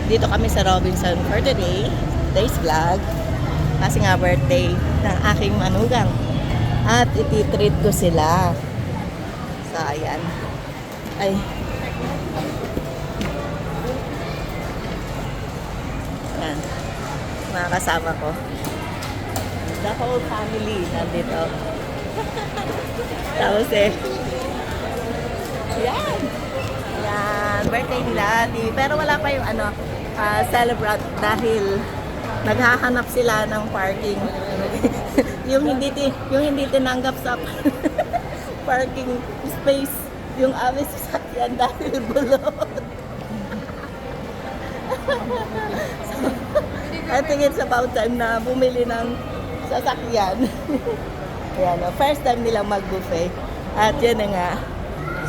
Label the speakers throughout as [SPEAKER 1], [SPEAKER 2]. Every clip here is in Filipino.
[SPEAKER 1] Dito kami sa Robinson for today. Today's vlog. Kasi nga birthday ng aking manugang. At ititreat ko sila. So, ayan. Ay. Ayan. Mga kasama ko. The whole family nandito. Tapos yan. Yan. Birthday nila. Pero wala pa yung celebrate dahil naghahanap sila ng parking. yung hindi tinanggap sa parking space yung aming sasakyan dahil bulot. So, I think it's about time na bumili ng sasakyan. Ayan, first time nilang mag-buffet. At yun na nga,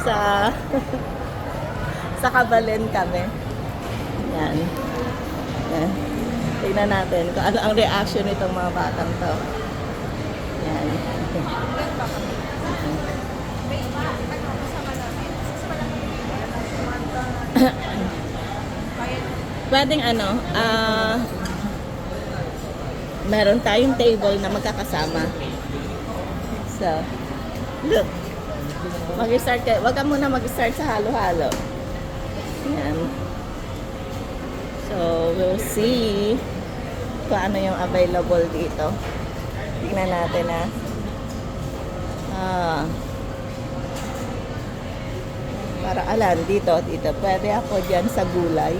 [SPEAKER 1] sa Kabalen kami. Yan. Yan. Tignan natin kung ano ang reaction nitong mga batang to. Yan. Pwedeng meron tayong table na magkakasama. So, look. Mag-start kayo. Huwag ka muna mag-start sa halo-halo. Yan. So, we'll see kung ano yung available dito. Tingnan natin para dito. Pwede ako dyan sa gulay.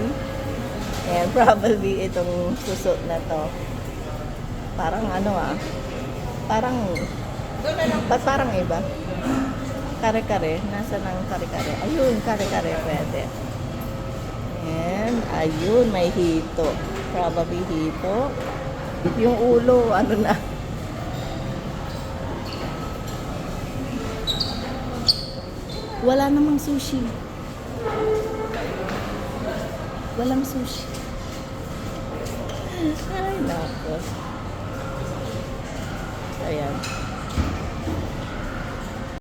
[SPEAKER 1] And probably itong suso na to. Parang parang iba. Kare-kare. Nasaan ang kare-kare? Ayun, kare-kare pwede. And, ayun, may hito. Probably hito. Yung ulo, na. Wala namang sushi. Walang sushi. Ay, nako. Ayan.